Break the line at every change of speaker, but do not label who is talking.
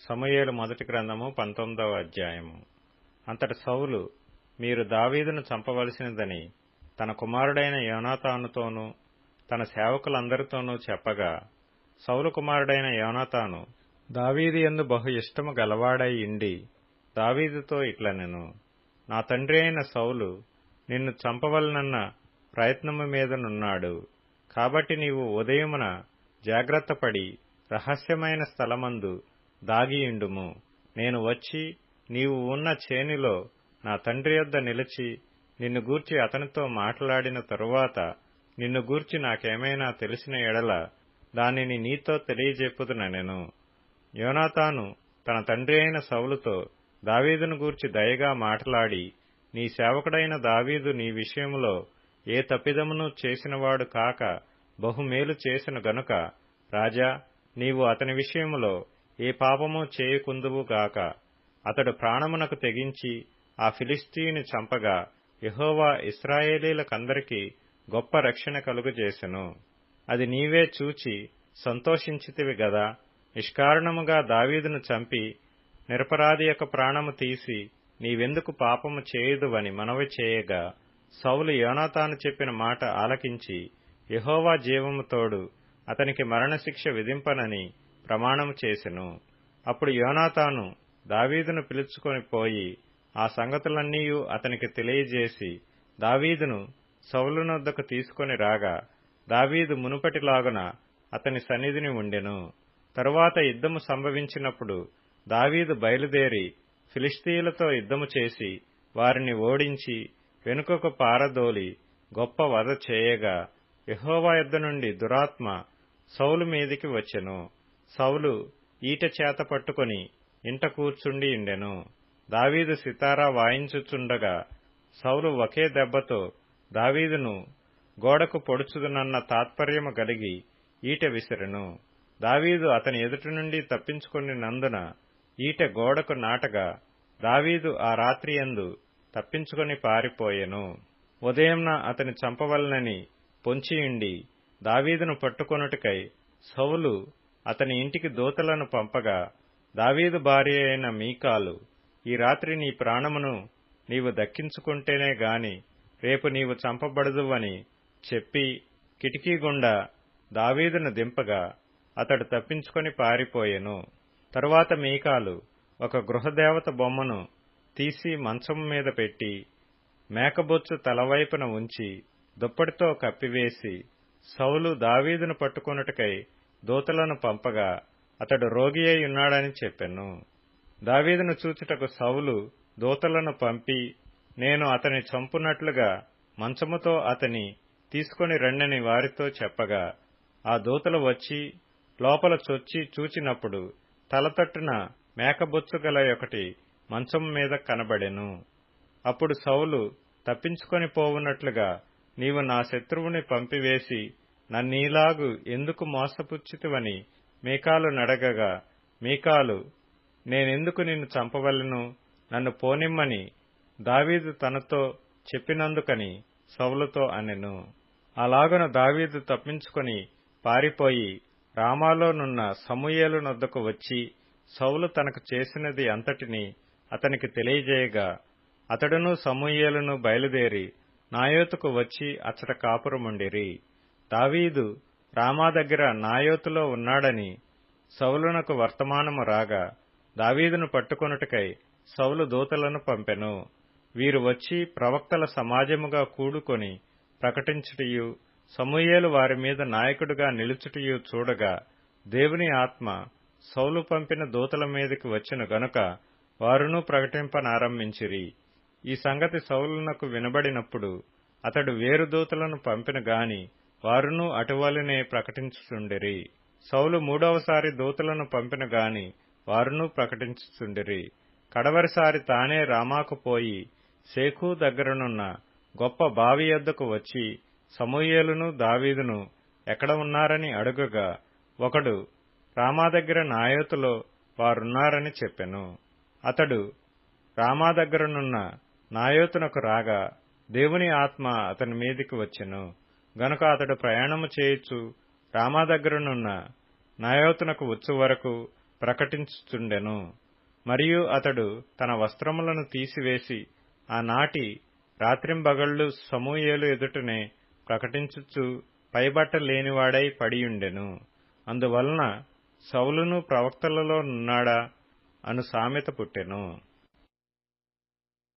సమూయేలు మొదటి గ్రంథము 19వ అధ్యాయము. అంతట సౌలు, మీరు దావీదును చంపవలసినదని తన కుమారుడైన యోనాతానుతోనూ తన సేవకులందరితోనూ చెప్పగా, సౌలు కుమారుడైన యోనాతాను దావీదు యందు బహు ఇష్టము గలవాడై ఇండి దావీదుతో ఇట్లనెను, నా తండ్రి అయిన సౌలు నిన్ను చంపవలనన్న ప్రయత్నము మీదనున్నాడు. కాబట్టి నీవు ఉదయమున జాగ్రత్తపడి రహస్యమైన స్థలమందు దాగియుండుము. నేను వచ్చి నీవు ఉన్న చేనిలో నా తండ్రి యొద్ద నిలిచి నిన్ను గూర్చి అతనితో మాట్లాడిన తరువాత నిన్ను గూర్చి నాకేమైనా తెలిసిన ఎడల దానిని నీతో తెలియజెప్పుదునెను. యోనాతాను తన తండ్రి అయిన సౌలుతో దావీదును గూర్చి దయగా మాట్లాడి, నీ సేవకుడైన దావీదు నీ విషయములో ఏ తప్పిదమును చేసినవాడు కాక బహుమేలు చేసిన గనుక, రాజా, నీవు అతని విషయములో ఏ పాపము చేయకుందువుగాక. అతడు ప్రాణమునకు తెగించి ఆ ఫిలిష్తీయుని చంపగా యెహోవా ఇశ్రాయేలీలకందరికీ గొప్ప రక్షణ కలుగజేసెను. అది నీవే చూచి సంతోషించితివి గదా. నిష్కారణముగా దావీదును చంపి నిరపరాధి యొక్క ప్రాణము తీసి నీవెందుకు పాపము చేయుదువని మనవి చేయగా, సౌలు యోనాతాను చెప్పిన మాట ఆలకించి యెహోవా జీవము తోడు అతనికి మరణశిక్ష విధింపనని ప్రమాణము చేసెను. అప్పుడు యోనాతాను దావీదును పిలుచుకొని పోయి ఆ సంగతులన్నీయూ అతనికి తెలియజేసి దావీదును సౌలునొద్దకు తీసుకొని రాగా, దావీదు మునుపటిలాగున అతని సన్నిధిని ఉండెను. తరువాత యుద్ధము సంభవించినప్పుడు దావీదు బయలుదేరి ఫిలిష్తీయులతో యుద్ధము చేసి వారిని ఓడించి వెనుకకు పారదోలి గొప్ప వధ చేయగా, యెహోవా యొద్ద నుండి దురాత్మ సౌలు మీదికి వచ్చెను. సౌలు ఈటె చేత పట్టుకొని ఇంట కూర్చుండి ఉండెను. దావీదు సితారా వాయించుచుండగా సౌలు ఒకే దెబ్బతో దావీదును గోడకు పొడుచుదునన్న తాత్పర్యము కలిగి ఈటె విసిరెను. దావీదు అతని ఎదుటి నుండి తప్పించుకొనినందున ఈటె గోడకు నాటగా దావీదు ఆ రాత్రియందు తప్పించుకొని పారిపోయెను. ఉదయంన అతని చంపవలనని పొంచియుండి దావీదును పట్టుకొనుటకై సౌలు అతని ఇంటికి దూతలను పంపగా, దావీదు భార్య అయిన మీకాలు, ఈ రాత్రి నీ ప్రాణమును నీవు దక్కించుకుంటేనే గాని రేపు నీవు చంపబడదువని చెప్పి కిటికీ గుండా దావీదును దింపగా అతడు తప్పించుకొని పారిపోయెను. తరువాత మీకాలు ఒక గృహదేవత బొమ్మను తీసి మంచము మీద పెట్టి మేకబొచ్చు తలవైపున ఉంచి దుప్పటితో కప్పివేసి, సౌలు దావీదును పట్టుకొనుటకై దూతలను పంపగా అతడు రోగి అయి ఉన్నాడని చెప్పెను. దావీదును చూచుటకు సౌలు దూతలను పంపి, నేను అతని చంపునట్లుగా మంచముతో అతని తీసుకొని రండని వారితో చెప్పగా, ఆ దూతలు వచ్చి లోపల చొచ్చి చూచినప్పుడు తలతట్టున మేకబొచ్చు గల ఒకటి మంచం మీద కనబడెను. అప్పుడు సౌలు తప్పించుకొని పోవునట్లుగా, నీవు నా శత్రువుని పంపివేసి నన్నీలాగు ఎందుకు మోసపుచ్చితివని మీకాలు నడగగా, మీకాలు, నేనెందుకు నిన్ను చంపవలెను, నన్ను పోనిమ్మని దావీదు తనతో చెప్పినందుకని సౌలుతో అనెను. అలాగున దావీదు తప్పించుకొని పారిపోయి రామాలోనున్న సమూయేలునొద్దకు వచ్చి సౌలు తనకు చేసినది అంతటినీ అతనికి తెలియజేయగా, అతడును సమూయేలును బయలుదేరి నాయోతుకు వచ్చి అచ్చట కాపురముండిరి. దావీదు రామా దగ్గర నాయోతులో ఉన్నాడని సౌలునకు వర్తమానము రాగా, దావీదును పట్టుకొనుటకై సౌలు దూతలను పంపెను. వీరు వచ్చి ప్రవక్తల సమాజముగా కూడుకొని ప్రకటించుటయు సమూయేలు వారి మీద నాయకుడిగా నిలుచుటయు చూడగా, దేవుని ఆత్మ సౌలు పంపిన దూతల మీదకి వచ్చిన గనుక వారును ప్రకటింపనారంభించిరి. ఈ సంగతి సౌలునకు వినబడినప్పుడు అతడు వేరు దూతలను పంపిన గాని వారును అటువలనే ప్రకటించుచుండిరి. సౌలు మూడవసారి దూతలను పంపిన గాని వారును ప్రకటించుచుండిరి. కడవరిసారి తానే రామాకు పోయి శేకు దగ్గరనున్న గొప్ప బావి యొద్దకు వచ్చి సమూయేలును దావీదును ఎక్కడ ఉన్నారని అడుగగా, ఒకడు రామా దగ్గర నాయోతులో వారున్నారని చెప్పెను. అతడు రామా దగ్గరనున్న నాయోతునకు రాగా దేవుని ఆత్మ అతని మీదికి వచ్చెను. గనుక అతడు ప్రయాణము చేయుచు రామా దగ్గరనున్న నాయోతునకు వచ్చు వరకు ప్రకటించుచుండెను. మరియు అతడు తన వస్త్రములను తీసివేసి ఆనాటి రాత్రింబగళ్లు సమూయేలు ఎదుటనే ప్రకటించుచు పైబట్ట లేనివాడై పడియుండెను. అందువలన సౌలును ప్రవక్తలలో నున్నాడా అను సామెత పుట్టెను.